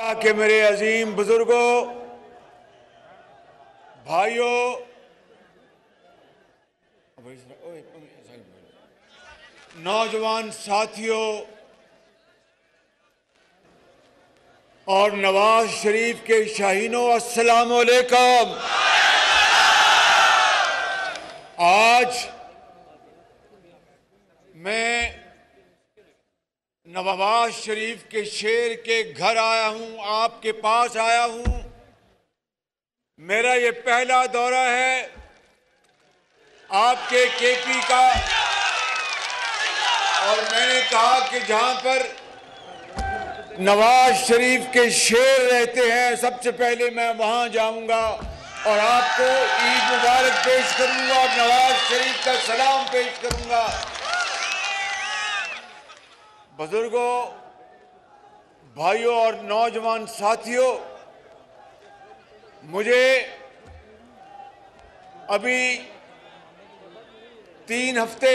के मेरे अजीम बुजुर्गों, भाइयों, नौजवान साथियों और नवाज शरीफ के शाहीनों, अस्सलाम वालेकुम। आज मैं नवाज शरीफ के शेर के घर आया हूं, आपके पास आया हूं। मेरा ये पहला दौरा है आपके केपी का, और मैंने कहा कि जहां पर नवाज शरीफ के शेर रहते हैं सबसे पहले मैं वहां जाऊंगा और आपको ईद मुबारक पेश करूंगा और नवाज शरीफ का सलाम पेश करूंगा। बुजुर्गों, भाइयों और नौजवान साथियों, मुझे अभी 3 हफ्ते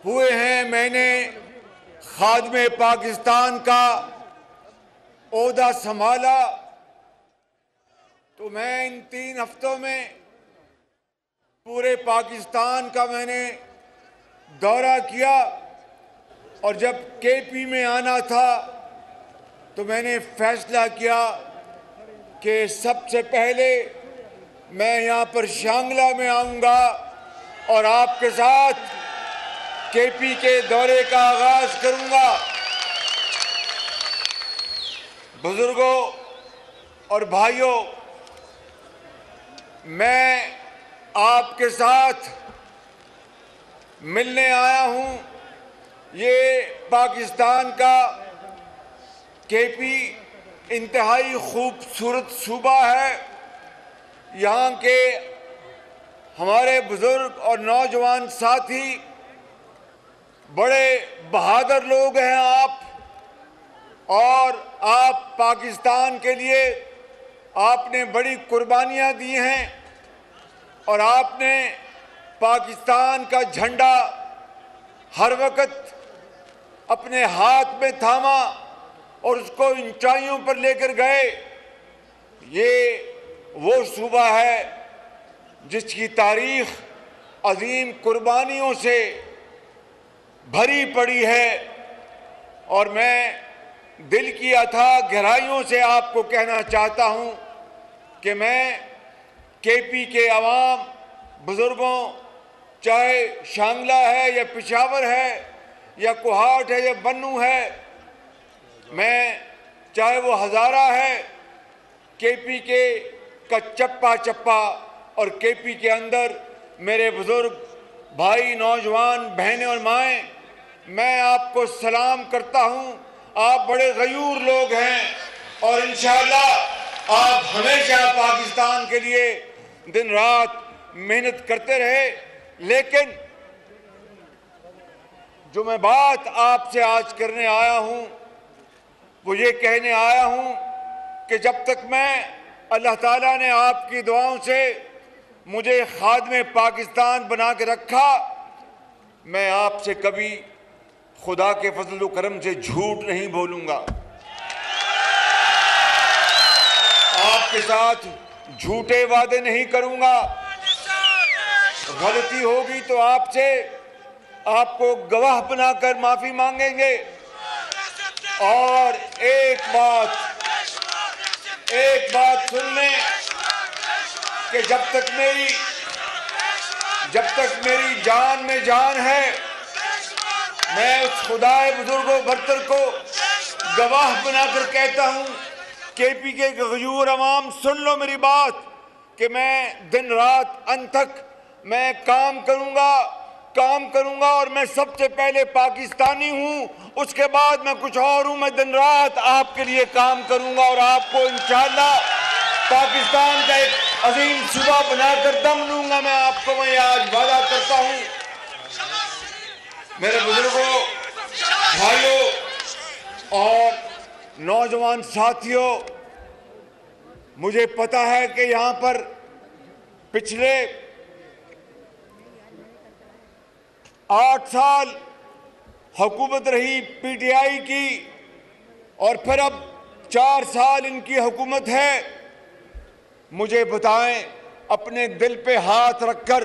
हुए हैं मैंने खादिम पाकिस्तान का ओहदा संभाला। तो मैं इन 3 हफ्तों में पूरे पाकिस्तान का मैंने दौरा किया और जब केपी में आना था तो मैंने फैसला किया कि सबसे पहले मैं यहाँ पर शांगला में आऊँगा और आपके साथ केपी के दौरे का आगाज करूँगा। बुजुर्गों और भाइयों, मैं आपके साथ मिलने आया हूँ। ये पाकिस्तान का केपी इंतहाई खूबसूरत सूबा है। यहाँ के हमारे बुजुर्ग और नौजवान साथी बड़े बहादुर लोग हैं आप, और आप पाकिस्तान के लिए आपने बड़ी कुर्बानियाँ दी हैं और आपने पाकिस्तान का झंडा हर वक्त अपने हाथ में थामा और उसको ऊंचाइयों पर लेकर गए। ये वो सूबा है जिसकी तारीख अजीम कुर्बानियों से भरी पड़ी है, और मैं दिल की अथाह गहराइयों से आपको कहना चाहता हूं कि मैं केपी के अवाम, बुजुर्गों, चाहे शांगला है या पेशावर है या कोहाट है या बन्नू है, मैं चाहे वो हज़ारा है, केपी के का चप्पा चप्पा और केपी के अंदर मेरे बुजुर्ग भाई, नौजवान बहनें और माएँ, मैं आपको सलाम करता हूँ। आप बड़े गयूर लोग हैं और इंशाअल्लाह आप हमेशा पाकिस्तान के लिए दिन रात मेहनत करते रहे। लेकिन जो मैं बात आपसे आज करने आया हूं वो ये कहने आया हूं कि जब तक मैं, अल्लाह ताला ने आपकी दुआओं से मुझे खादिम पाकिस्तान बना के रखा, मैं आपसे कभी खुदा के फजल व करम से झूठ नहीं बोलूंगा। आपके साथ झूठे वादे नहीं करूंगा। गलती होगी तो आपको गवाह बनाकर माफी मांगेंगे। और एक बात सुन लें कि जब तक मेरी जान में जान है, मैं उस खुदाए बुजुर्गों बरतर को गवाह बनाकर कहता हूं, केपी के गयूर अवाम सुन लो मेरी बात, कि मैं दिन रात अंत तक मैं काम करूंगा और मैं सबसे पहले पाकिस्तानी हूं, उसके बाद मैं कुछ और हूं। मैं दिन रात आपके लिए काम करूंगा और आपको इंशाअल्लाह पाकिस्तान का एक अजीम सूबा बनाकर दम लूंगा। मैं आपको मैं आज वादा करता हूं। मेरे बुजुर्गों, भाइयों और नौजवान साथियों, मुझे पता है कि यहाँ पर पिछले 8 साल हुकूमत रही पीटीआई की, और फिर अब 4 साल इनकी हुकूमत है। मुझे बताएं अपने दिल पे हाथ रखकर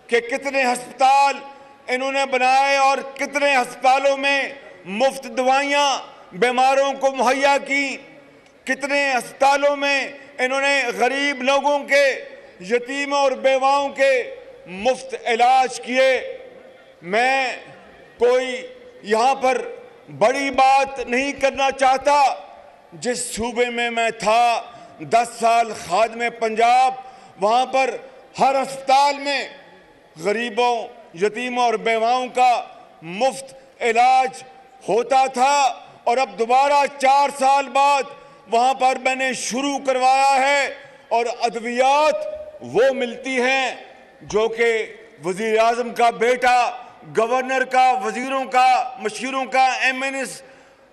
कि कितने अस्पताल इन्होंने बनाए और कितने अस्पतालों में मुफ्त दवाइयाँ बीमारों को मुहैया की, कितने अस्पतालों में इन्होंने गरीब लोगों के, यतीमों और बेवाओं के मुफ्त इलाज किए। मैं कोई यहाँ पर बड़ी बात नहीं करना चाहता। जिस सूबे में मैं था 10 साल खादिम पंजाब, वहाँ पर हर अस्पताल में गरीबों, यतीमों और बेवाओं का मुफ्त इलाज होता था। और अब दोबारा 4 साल बाद वहाँ पर मैंने शुरू करवाया है और अद्वियात वो मिलती हैं जो कि वज़ीर आज़म का बेटा, गवर्नर का, वज़ीरों का, मशीरों का, MNS,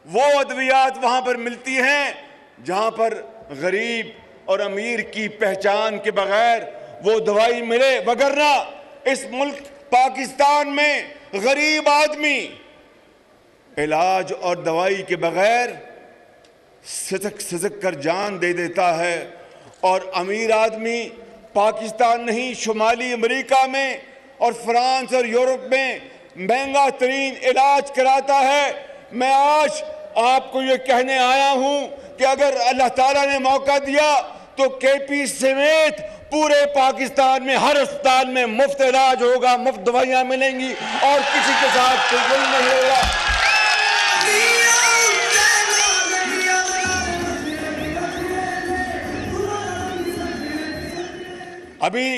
वो अद्वियात वहाँ पर मिलती हैं जहाँ पर गरीब और अमीर की पहचान के बगैर वो दवाई मिले। वगरना इस मुल्क पाकिस्तान में गरीब आदमी इलाज और दवाई के बगैर सिसक सिसक कर जान दे देता है, और अमीर आदमी पाकिस्तान नहीं, शुमाली अमेरिका में और फ्रांस और यूरोप में महंगा तरीन इलाज कराता है। मैं आज आपको ये कहने आया हूँ कि अगर अल्लाह ताला ने मौका दिया तो KP समेत पूरे पाकिस्तान में हर अस्पताल में मुफ्त इलाज होगा, मुफ्त दवाइयाँ मिलेंगी और किसी के साथ कोई जुल्म नहीं होगा। अभी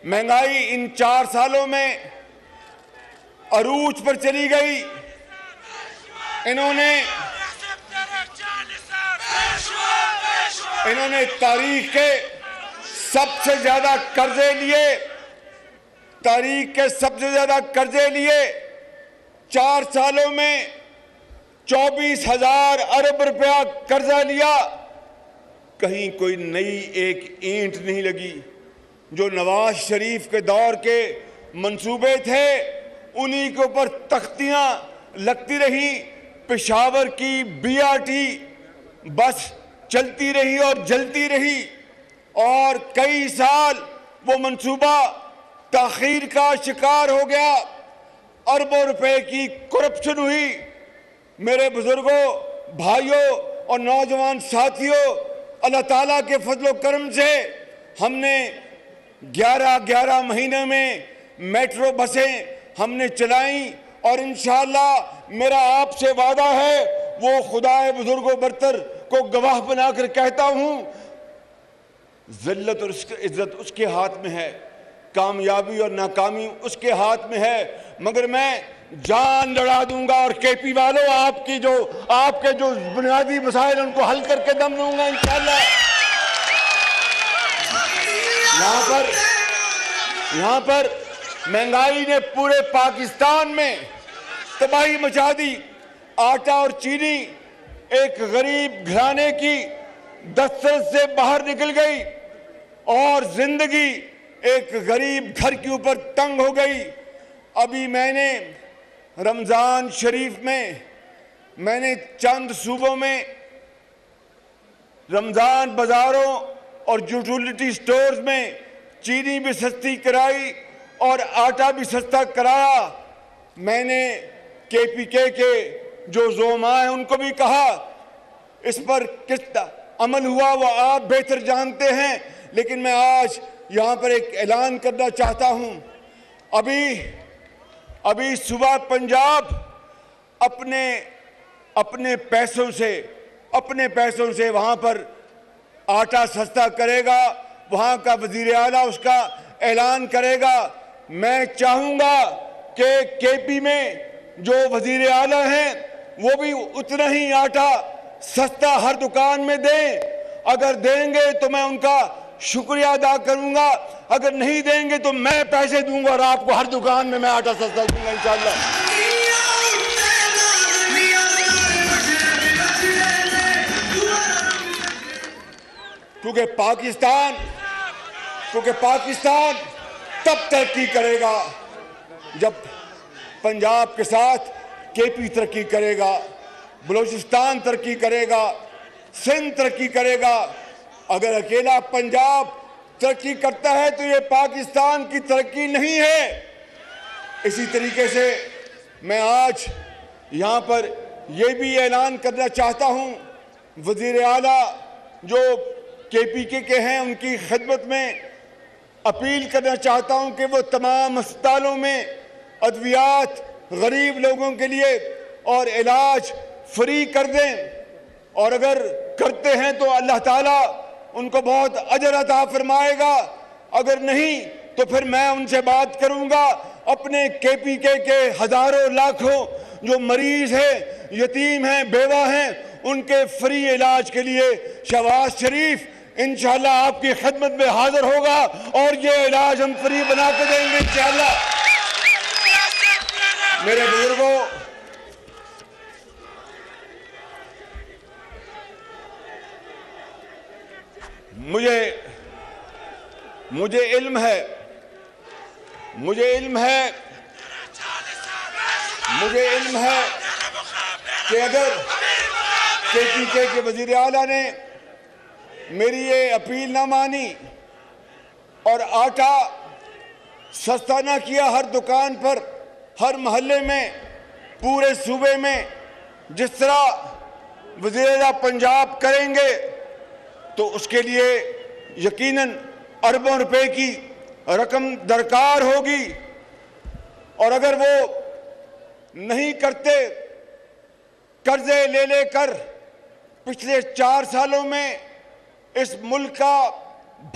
महंगाई इन 4 सालों में अरूज पर चली गई। इन्होंने तारीख के सबसे ज्यादा कर्जे लिए, तारीख के सबसे ज्यादा कर्जे लिए। 4 सालों में 24,000 अरब रुपया कर्जा लिया। कहीं कोई नई एक ईंट नहीं लगी। जो नवाज शरीफ के दौर के मंसूबे थे उन्हीं के ऊपर तख्तियां लगती रही। पेशावर की BRT बस चलती रही और जलती रही और कई साल वो मंसूबा ताखीर का शिकार हो गया। अरबों रुपए की करप्शन हुई। मेरे बुजुर्गों, भाइयों और नौजवान साथियों, अल्लाह ताला के फजलो करम से हमने 11 महीने में मेट्रो बसें हमने चलाई और इंशाअल्लाह मेरा आपसे वादा है, वो खुदाए बुजुर्गों बरतर को गवाह बनाकर कहता हूं, जिल्लत और इज्जत उसके हाथ में है, कामयाबी और नाकामी उसके हाथ में है, मगर मैं जान लड़ा दूंगा और KP वालों आपके जो बुनियादी मसाइल उनको हल करके दम दूंगा इंशाअल्लाह। यहाँ पर महंगाई ने पूरे पाकिस्तान में तबाही मचा दी। आटा और चीनी एक गरीब घराने की दस्तरस से बाहर निकल गई और जिंदगी एक गरीब घर के ऊपर तंग हो गई। अभी मैंने रमज़ान शरीफ में मैंने चंद सूबों में रमज़ान बाज़ारों और यूटिलिटी स्टोर्स में चीनी भी सस्ती कराई और आटा भी सस्ता कराया। मैंने KPK के जो ज़ोमा हैं उनको भी कहा, इस पर किस अमल हुआ वो आप बेहतर जानते हैं, लेकिन मैं आज यहाँ पर एक ऐलान करना चाहता हूँ। अभी सूबा पंजाब अपने पैसों से वहाँ पर आटा सस्ता करेगा, वहाँ का वज़ीर आला उसका ऐलान करेगा। मैं चाहूँगा कि KP में जो वज़ीर आला हैं वो भी उतना ही आटा सस्ता हर दुकान में दें। अगर देंगे तो मैं उनका शुक्रिया अदा करूँगा, अगर नहीं देंगे तो मैं पैसे दूंगा और आपको हर दुकान में मैं आटा सस्ता दूंगा इंशाअल्लाह। क्योंकि पाकिस्तान तब तरक्की करेगा जब पंजाब के साथ KP तरक्की करेगा। बलूचिस्तान तरक्की करेगा, सिंध तरक्की करेगा। अगर अकेला पंजाब तरक्की करता है तो ये पाकिस्तान की तरक्की नहीं है। इसी तरीके से मैं आज यहाँ पर ये भी ऐलान करना चाहता हूँ, वज़ीर आला जो KPK के हैं उनकी खिदमत में अपील करना चाहता हूँ कि वो तमाम अस्पतालों में अद्वियात गरीब लोगों के लिए और इलाज फ्री कर दें, और अगर करते हैं तो अल्लाह ताला उनको बहुत अजर अता फरमाएगा। अगर नहीं तो फिर मैं उनसे बात करूंगा, अपने KPK के हजारों लाखों जो मरीज हैं, यतीम हैं, बेवा हैं, उनके फ्री इलाज के लिए शहबाज शरीफ इंशाअल्लाह आपकी खिदमत में हाजिर होगा और ये इलाज हम फ्री बना के देंगे इंशाअल्लाह। मेरे बुजुर्गों, मुझे इल्म है कि अगर KPK के वज़ीर आला ने मेरी ये अपील ना मानी और आटा सस्ता ना किया हर दुकान पर, हर मोहल्ले में, पूरे सूबे में, जिस तरह वज़ीर आला पंजाब करेंगे तो उसके लिए यकीनन अरबों रुपए की रकम दरकार होगी। और अगर वो नहीं करते, कर्जे ले लेकर पिछले 4 सालों में इस मुल्क का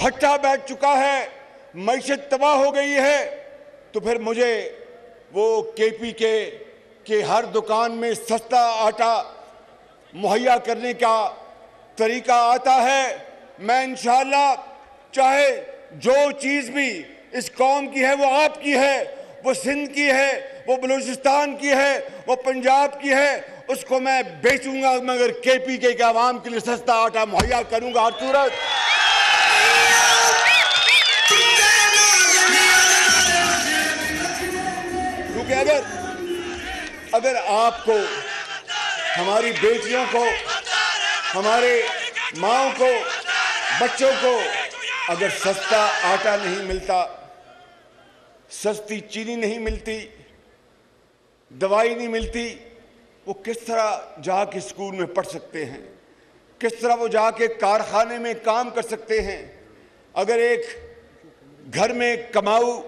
भट्टा बैठ चुका है, मईशत तबाह हो गई है, तो फिर मुझे वो KPK के हर दुकान में सस्ता आटा मुहैया करने का तरीका आता है। मैं इंशाअल्लाह चाहे जो चीज़ भी इस कौम की है वो आपकी है, वो सिंध की है, वो बलूचिस्तान की है, वो पंजाब की है, उसको मैं बेचूंगा मगर KPK के आवाम के लिए सस्ता आटा मुहैया करूंगा हर सूरत। क्योंकि अगर आपको, हमारी बेटियों को, हमारे माओं को, बच्चों को अगर सस्ता आटा नहीं मिलता, सस्ती चीनी नहीं मिलती, दवाई नहीं मिलती, वो किस तरह जाके स्कूल में पढ़ सकते हैं, किस तरह वो जाके कारखाने में काम कर सकते हैं। अगर एक घर में कमाऊ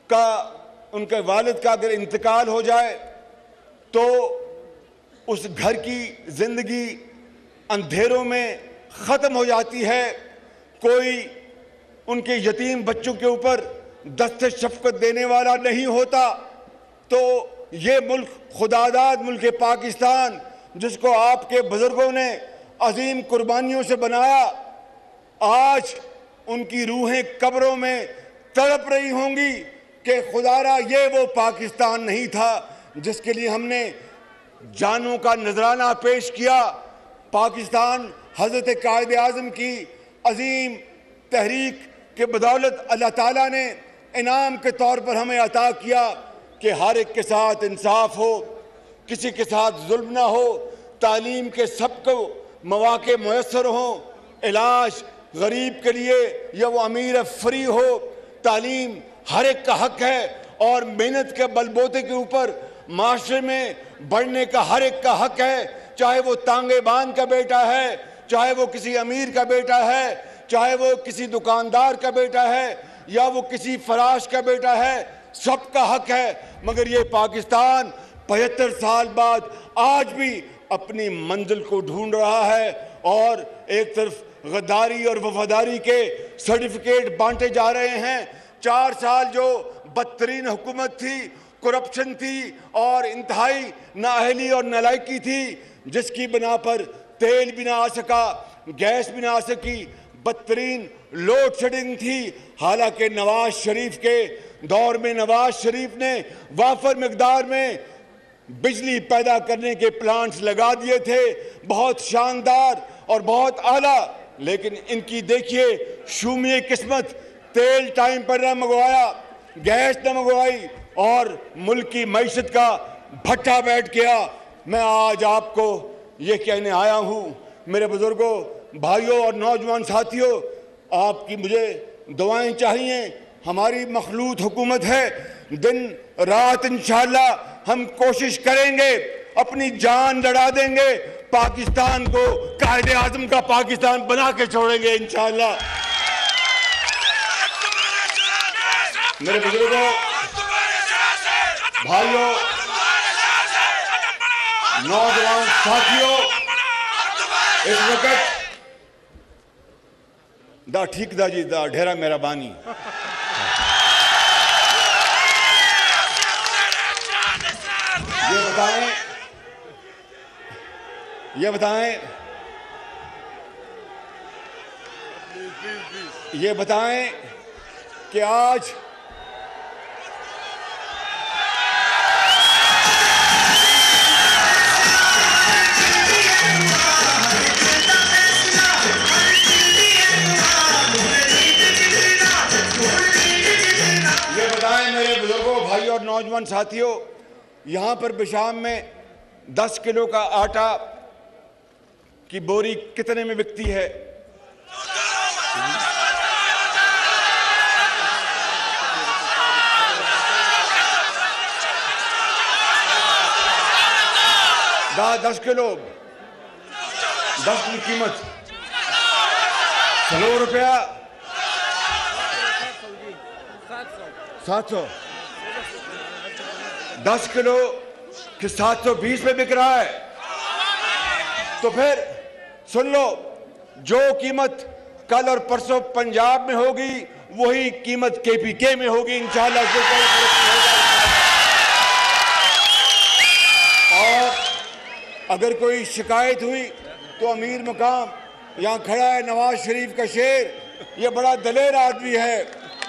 का, उनके वालिद का अगर इंतकाल हो जाए तो उस घर की जिंदगी अंधेरों में ख़त्म हो जाती है। कोई उनके यतीम बच्चों के ऊपर दस्ते शफ़क़त देने वाला नहीं होता। तो ये मुल्क, खुदादाद मुल्क पाकिस्तान, जिसको आपके बुजुर्गों ने अजीम कुर्बानियों से बनाया, आज उनकी रूहें कब्रों में तड़प रही होंगी कि खुदारा ये वो पाकिस्तान नहीं था जिसके लिए हमने जानों का नजराना पेश किया। पाकिस्तान हज़रत कायद आज़म की अजीम तहरीक के बदौलत अल्लाह ताला ने इनाम के तौर पर हमें अता किया कि हर एक के साथ इंसाफ हो, किसी के साथ जुल्म ना हो, तालीम के सबको मौके मुयस्सर हों, इलाज गरीब के लिए या वो अमीर फ्री हो, तालीम हर एक का हक है और मेहनत के बलबूते के ऊपर माशरे में बढ़ने का हर एक का हक है। चाहे वो तांगेबान का बेटा है, चाहे वो किसी अमीर का बेटा है, चाहे वो किसी दुकानदार का बेटा है या वो किसी फराश का बेटा है, सबका हक है। मगर ये पाकिस्तान 75 साल बाद आज भी अपनी मंजिल को ढूंढ रहा है और एक तरफ गद्दारी और वफादारी के सर्टिफिकेट बांटे जा रहे हैं। 4 साल जो बदतरीन हुकूमत थी, करप्शन थी और इंतहाई नाअहली और नालायकी थी, जिसकी बिना पर तेल भी ना आ सका, गैस भी ना आ सकी, बदतरीन लोड शेडिंग थी। हालांकि नवाज शरीफ के दौर में नवाज शरीफ ने वाफर मिकदार में बिजली पैदा करने के प्लांट्स लगा दिए थे, बहुत शानदार और बहुत आला। लेकिन इनकी देखिए शूमिए किस्मत, तेल टाइम पर न मंगवाया, गैस न मंगवाई और मुल्क की मईशत का भट्टा बैठ गया। मैं आज आपको ये कहने आया हूँ, मेरे बुजुर्गों, भाइयों और नौजवान साथियों, आपकी मुझे दुआएं चाहिए। हमारी मखलूत हुकूमत है, दिन रात इंशाअल्लाह हम कोशिश करेंगे, अपनी जान लड़ा देंगे, पाकिस्तान को कायदे आज़म का पाकिस्तान बना के छोड़ेंगे इंशाअल्लाह। मेरे बुजुर्गों, भाइयों, नौजवान साथियों, इस वक्त दा ठीक दा जी दा ढेरा मेहरबानी। ये बताएं कि आज मेरे बुजुर्गों, भाइयों और नौजवान साथियों, यहाँ पर बिशाम में 10 किलो का आटा की बोरी कितने में बिकती है? दस किलो 10 की कीमत 100 रुपया, 700, 10 किलो कि 720 में बिक रहा है। तो फिर सुन लो, जो कीमत कल और परसों पंजाब में होगी वही कीमत KPK में होगी इंशाअल्लाह। और अगर कोई शिकायत हुई तो अमीर मकाम यहाँ खड़ा है, नवाज शरीफ का शेर, ये बड़ा दलेर आदमी है,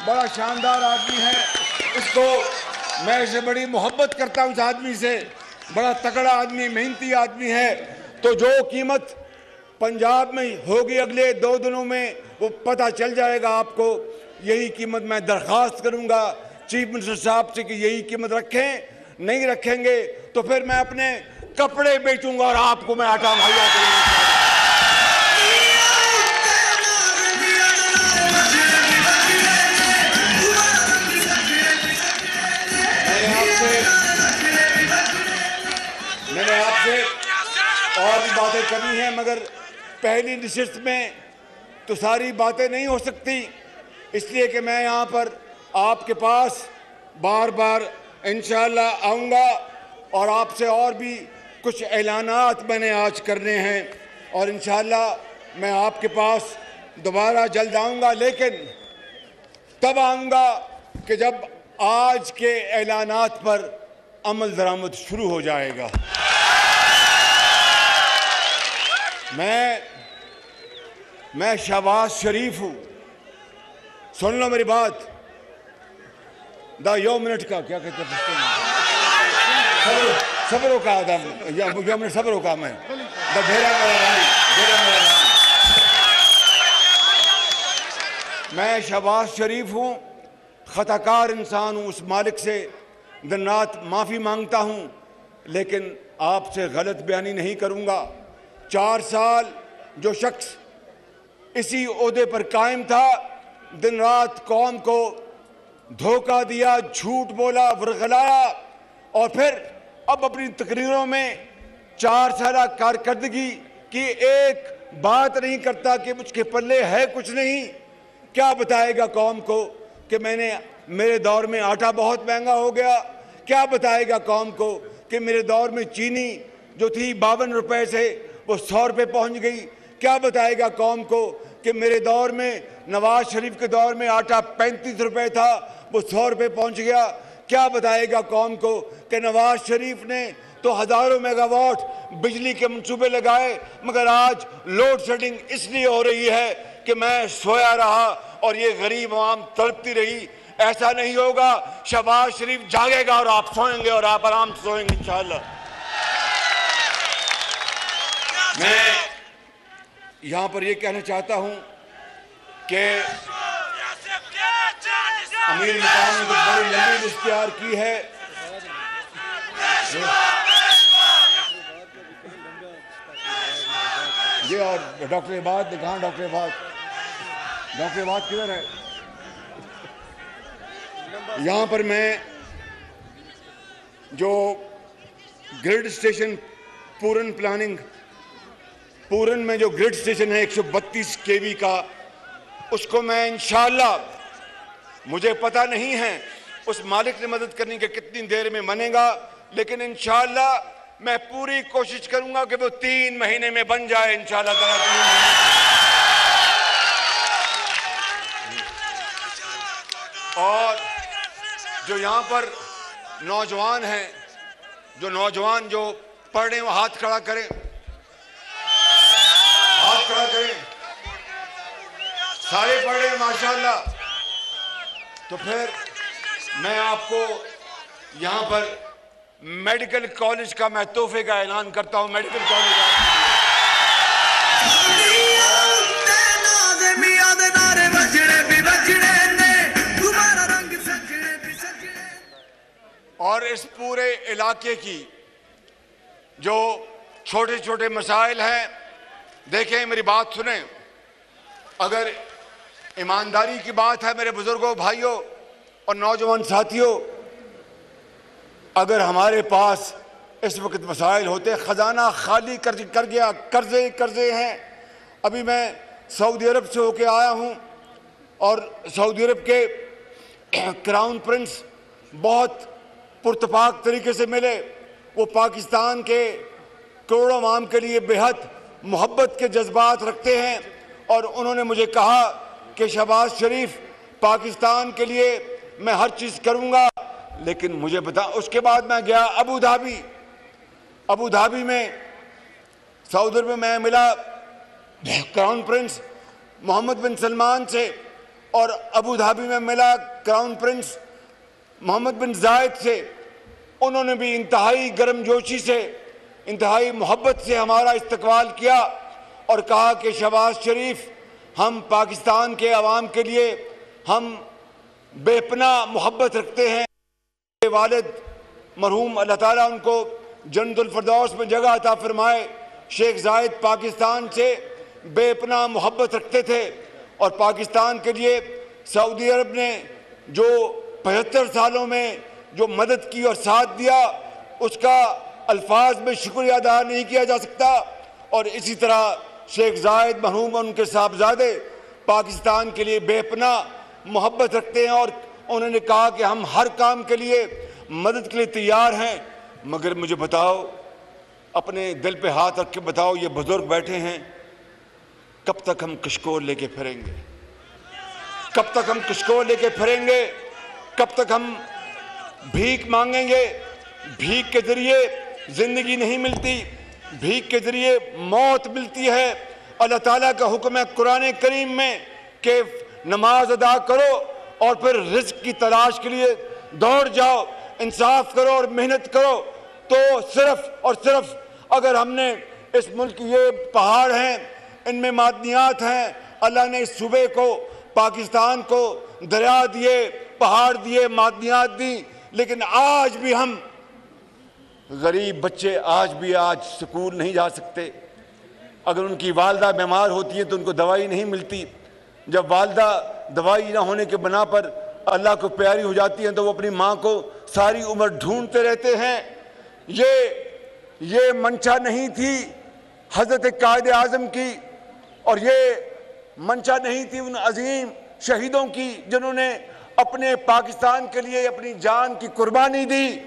बड़ा शानदार आदमी है, इसको मैं इसे बड़ी मोहब्बत करता हूँ। इस आदमी से, बड़ा तगड़ा आदमी, मेहनती आदमी है। तो जो कीमत पंजाब में होगी अगले 2 दिनों में वो पता चल जाएगा आपको। यही कीमत मैं दरख्वास्त करूँगा चीफ मिनिस्टर साहब से कि यही कीमत रखें। नहीं रखेंगे तो फिर मैं अपने कपड़े बेचूंगा और आपको मैं आटा मुहैया करूँगा। मैंने आपसे और भी बातें करनी है, मगर पहली नशिस्त में तो सारी बातें नहीं हो सकती, इसलिए कि मैं यहाँ पर आपके पास बार बार इंशाअल्लाह आऊँगा और आपसे और भी कुछ ऐलानात मैंने आज करने हैं और इंशाअल्लाह मैं आपके पास दोबारा जल्द आऊँगा। लेकिन तब आऊँगा कि जब आज के ऐलानात पर अमल दरामद शुरू हो जाएगा। मैं शहबाज शरीफ हूँ, सुन लो मेरी बात। यो मिनट का क्या कहते हैं, सब्रों का आदम, यो मिनट सब्रों का मैं ढेरा मेरा। मैं शहबाज शरीफ हूँ, खताकार इंसान हूँ, उस मालिक से दिन रात माफ़ी मांगता हूँ, लेकिन आपसे गलत बयानी नहीं करूँगा। 4 साल जो शख्स इसी ओहदे पर कायम था, दिन रात कौम को धोखा दिया, झूठ बोला, वरगलाया और फिर अब अपनी तकरीरों में 4 साल कारकर्दगी की एक बात नहीं करता कि मुझके पल्ले है कुछ नहीं। क्या बताएगा कौम को कि मेरे दौर में आटा बहुत महंगा हो गया? क्या बताएगा कौम को कि मेरे दौर में चीनी जो थी 52 रुपए से वो 100 रुपये पहुँच गई? क्या बताएगा कौम को कि मेरे दौर में, नवाज शरीफ के दौर में आटा 35 रुपये था, वो 100 रुपये पहुँच गया? क्या बताएगा कौम को कि नवाज शरीफ ने तो हज़ारों मेगावाट बिजली के मंसूबे लगाए, मगर आज लोड शेडिंग इसलिए हो रही है कि मैं सोया रहा और ये गरीब आवाम तड़पती रही। ऐसा नहीं होगा। शहबाज शरीफ जागेगा और आप सोएंगे और आप आराम से सोएंगे इंशाअल्लाह। मैं यहाँ पर ये कहना चाहता हूँ कि अमीर मकाम ने तो बड़ी लंबी लिस्ट तैयार की है। और डॉक्टर इबाद ने कहा, डॉक्टर इबाद किधर है? यहाँ पर मैं जो ग्रिड स्टेशन पूरन में जो ग्रिड स्टेशन है 132 केवी का, उसको मैं इंशाअल्लाह, मुझे पता नहीं है उस मालिक ने मदद करने के कितनी देर में बनेगा, लेकिन इंशाअल्लाह मैं पूरी कोशिश करूंगा कि वो 3 महीने में बन जाए इंशाअल्लाह ताला। और जो यहाँ पर नौजवान हैं, जो पढ़ रहे हैं, वो हाथ खड़ा करें, सारे पढ़ रहे हैं माशाअल्लाह। तो फिर मैं आपको यहाँ पर मेडिकल कॉलेज का मैं तोहफे का ऐलान करता हूँ। मेडिकल कॉलेज और इस पूरे इलाके की जो छोटे छोटे मसाइल हैं, देखें मेरी बात सुने, अगर ईमानदारी की बात है मेरे बुजुर्गों, भाइयों और नौजवान साथियों, अगर हमारे पास इस वक्त मसाइल होते, खजाना खाली कर गया, कर्जे हैं। अभी मैं सऊदी अरब से होके आया हूं और सऊदी अरब के क्राउन प्रिंस बहुत पुरतपाक तरीके से मिले। वो पाकिस्तान के करोड़ों आवाम के लिए बेहद मोहब्बत के जज्बात रखते हैं और उन्होंने मुझे कहा कि शहबाज शरीफ, पाकिस्तान के लिए मैं हर चीज़ करूंगा, लेकिन मुझे बता। उसके बाद मैं गया अबू धाबी में, सऊदी अरब में मैं मिला क्राउन प्रिंस मोहम्मद बिन सलमान से और अबू धाबी में मिला क्राउन प्रिंस मोहम्मद बिन जायद से। उन्होंने भी इंतहाई गर्मजोशी से, इंतहाई मोहब्बत से हमारा इस्तकबाल किया और कहा कि शहबाज शरीफ, हम पाकिस्तान के अवाम के लिए हम बेपनाह मोहब्बत रखते हैं। वालिद मरहूम अल्लाह ताला उनको जन्नतुल फिरदौस में जगह अता फरमाए, शेख जायद पाकिस्तान से बेपनाह मोहब्बत रखते थे और पाकिस्तान के लिए सऊदी अरब ने जो 75 सालों में जो मदद की और साथ दिया, उसका अल्फाज में शुक्रिया अदा नहीं किया जा सकता। और इसी तरह शेख जायद मरहूम और उनके साहबजादे पाकिस्तान के लिए बेपनाह मोहब्बत रखते हैं और उन्होंने कहा कि हम हर काम के लिए मदद के लिए तैयार हैं। मगर मुझे बताओ, अपने दिल पे हाथ रख के बताओ, ये बुजुर्ग बैठे हैं, कब तक हम कशकोल लेके फिरेंगे? कब तक हम कशकोल लेके फिरेंगे? कब तक हम भीख मांगेंगे? भीख के जरिए जिंदगी नहीं मिलती, भीख के जरिए मौत मिलती है। अल्लाह ताला का हुक्म है कुरान करीम में कि नमाज अदा करो और फिर रिज्क की तलाश के लिए दौड़ जाओ, इंसाफ करो और मेहनत करो। तो सिर्फ और सिर्फ अगर हमने इस मुल्क, ये पहाड़ हैं, इनमें मादनियात हैं, अल्लाह ने इस सूबे को, पाकिस्तान को दरिया दिए, पहाड़ दिए, मादनियात दी, लेकिन आज भी हम गरीब बच्चे आज स्कूल नहीं जा सकते। अगर उनकी वालदा बीमार होती है तो उनको दवाई नहीं मिलती। जब वालदा दवाई ना होने के बना पर अल्लाह को प्यारी हो जाती हैं तो वो अपनी माँ को सारी उम्र ढूंढते रहते हैं। ये मंशा नहीं थी हजरत कायद आज़म की, और ये मंशा नहीं थी उन अजीम शहीदों की जिन्होंने अपने पाकिस्तान के लिए अपनी जान की कुर्बानी दी।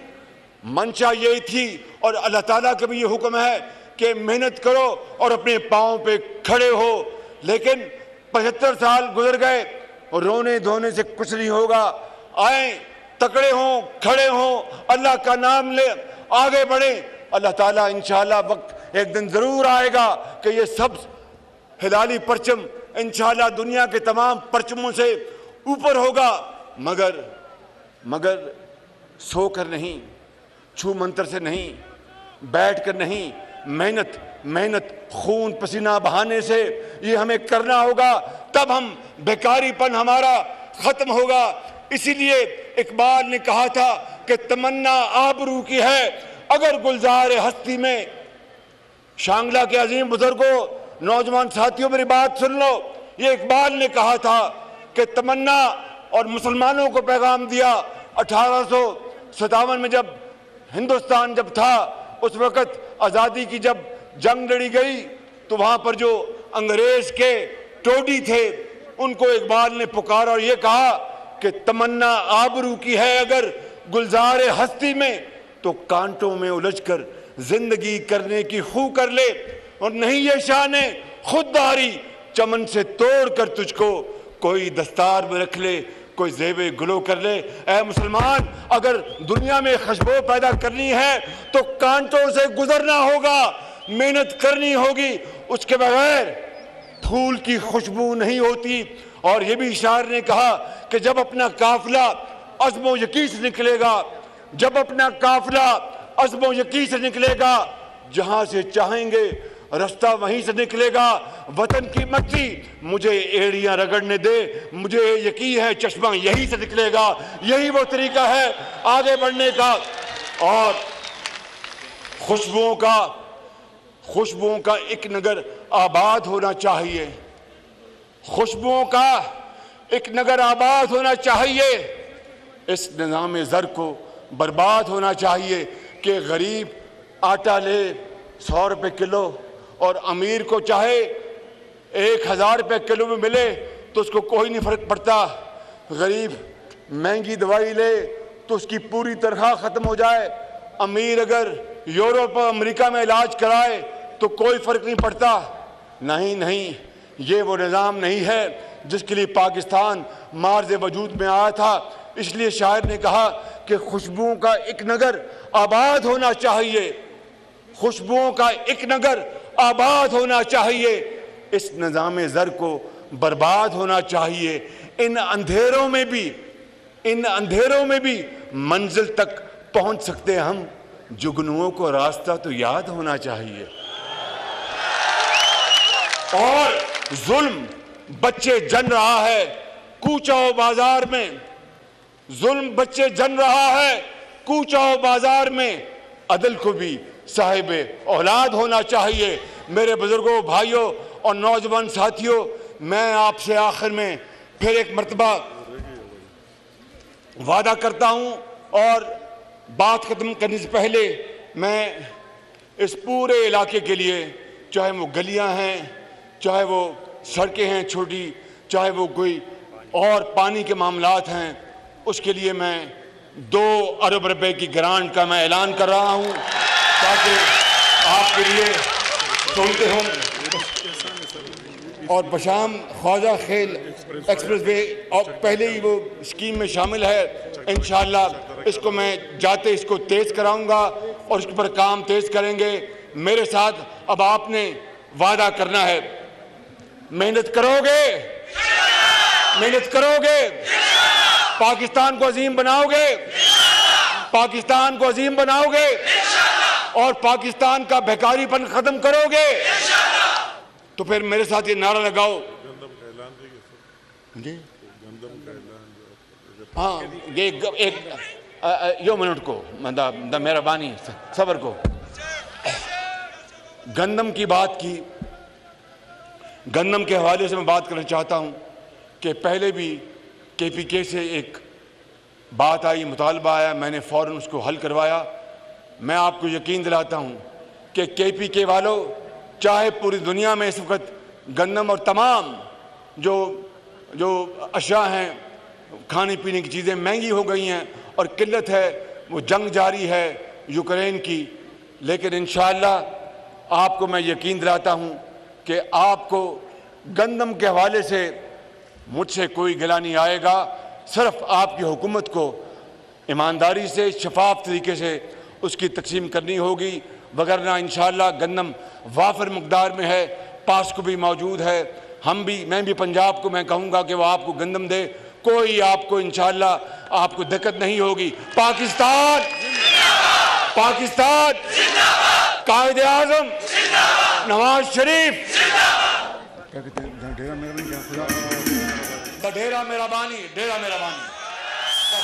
मंशा यही थी और अल्लाह ताला का भी ये हुक्म है कि मेहनत करो और अपने पाँव पे खड़े हो। लेकिन 75 साल गुजर गए और रोने धोने से कुछ नहीं होगा। आए, तकड़े हों, खड़े हों, अल्लाह का नाम ले, आगे बढ़े। अल्लाह ताला इंशाअल्लाह वक्त एक दिन ज़रूर आएगा कि ये सब हिलाली परचम इंशाअल्लाह दुनिया के तमाम परचमों से ऊपर होगा। मगर सोकर नहीं, छू मंतर से नहीं, बैठ कर नहीं, मेहनत खून पसीना बहाने से ये हमें करना होगा, तब हम बेकारीपन हमारा खत्म होगा। इसीलिए इकबाल ने कहा था कि तमन्ना आबरू की है अगर गुलजार हस्ती में। शांगला के अजीम बुजुर्गों, नौजवान साथियों मेरी बात सुन लो। ये इकबाल ने कहा था कि तमन्ना और मुसलमानों को पैगाम दिया 1857 में जब हिंदुस्तान जब था, उस वक़्त आज़ादी की जब जंग लड़ी गई तो वहाँ पर जो अंग्रेज के टोडी थे उनको इकबाल ने पुकारा और ये कहा कि तमन्ना आबरू की है अगर गुलजार हस्ती में, तो कांटों में उलझकर जिंदगी करने की खू कर ले, और नहीं ये शान खुददारी चमन से तोड़ कर तुझको कोई दस्तार में रख ले, कोई ज़ेबे गुलो कर ले। ऐ मुसलमान, अगर दुनिया में खुशबू पैदा करनी है तो कांटों से गुजरना होगा, मेहनत करनी होगी, उसके बगैर फूल की खुशबू नहीं होती। और ये भी शायर ने कहा कि जब अपना काफिला अज़्म यकीन से निकलेगा, जब अपना काफिला अज़्म यकीन से निकलेगा, जहां से चाहेंगे रास्ता वहीं से निकलेगा। वतन की मट्टी मुझे एड़ियां रगड़ने दे, मुझे यकीन है चश्मा यहीं से निकलेगा। यही वो तरीका है आगे बढ़ने का। और खुशबुओं का एक नगर आबाद होना चाहिए, खुशबुओं का एक नगर आबाद होना चाहिए। इस निज़ाम ज़र को बर्बाद होना चाहिए कि गरीब आटा ले 100 रुपये किलो और अमीर को चाहे 1000 रुपये किलो में मिले तो उसको कोई नहीं फर्क पड़ता। गरीब महंगी दवाई ले तो उसकी पूरी तनख्वाह ख़त्म हो जाए, अमीर अगर यूरोप और अमेरिका में इलाज कराए तो कोई फ़र्क नहीं पड़ता। नहीं, ये वो निज़ाम नहीं है जिसके लिए पाकिस्तान मार्ज़ वजूद में आया था। इसलिए शायर ने कहा कि खुशबुओं का एक नगर आबाद होना चाहिए, खुशबुओं का एक नगर आबाद होना चाहिए। इस निज़ाम ज़र को बर्बाद होना चाहिए। इन अंधेरों में भी मंजिल तक पहुंच सकते हैं हम, जुगनुओं को रास्ता तो याद होना चाहिए। और जुल्म बच्चे जन रहा है कूचाओ बाजार में, जुल्म बच्चे जन रहा है कूचाओ बाजार में, अदल को भी साहिबे औलाद होना चाहिए। मेरे बुजुर्गों, भाइयों और नौजवान साथियों, मैं आपसे आखिर में फिर एक मर्तबा वादा करता हूं और बात खत्म करने से पहले मैं इस पूरे इलाके के लिए, चाहे वो गलियां हैं, चाहे वो सड़कें हैं छोटी, चाहे वो कोई और पानी के मामलात हैं, उसके लिए मैं 2 अरब रुपए की ग्रांट का मैं ऐलान कर रहा हूं ताकि आपके लिए सुनते हों। और बशाम ख्वाजा खेल एक्सप्रेस वे और पहले ही वो स्कीम में शामिल है। इंशाअल्लाह इसको मैं जाते इसको तेज़ कराऊंगा और इसके पर काम तेज़ करेंगे। मेरे साथ अब आपने वादा करना है, मेहनत करोगे, पाकिस्तान को अजीम बनाओगे, और पाकिस्तान का बेकारीपन खत्म करोगे। तो फिर मेरे साथ ये नारा लगाओ। हाँ, ये एक यो मिनट को मेहरबानी सबर को। गंदम की बात की, गंदम के हवाले से मैं बात करना चाहता हूँ कि पहले भी KPK से एक बात आई, मुतालबा आया, मैंने फ़ौरन उसको हल करवाया। मैं आपको यकीन दिलाता हूँ कि KPK वालों, चाहे पूरी दुनिया में इस वक्त गंदम और तमाम जो अशिया हैं, खाने पीने की चीज़ें महंगी हो गई हैं और किल्लत है, वो जंग जारी है यूक्रेन की, लेकिन इंशाअल्लाह आपको मैं यकीन दिलाता हूँ कि आपको गंदम के हवाले से मुझसे कोई गिला नहीं आएगा। सिर्फ आपकी हुकूमत को ईमानदारी से, शफाफ तरीके से उसकी तकसीम करनी होगी, वगरना इंशाअल्लाह गंदम वाफिर मकदार में है, पास को भी मौजूद है। मैं भी पंजाब को मैं कहूँगा कि वो आपको गंदम दे, कोई आपको इंशाअल्लाह आपको दिक्कत नहीं होगी। पाकिस्तान, कायदे आज़म नवाज शरीफ, डेरा मेरा बानी।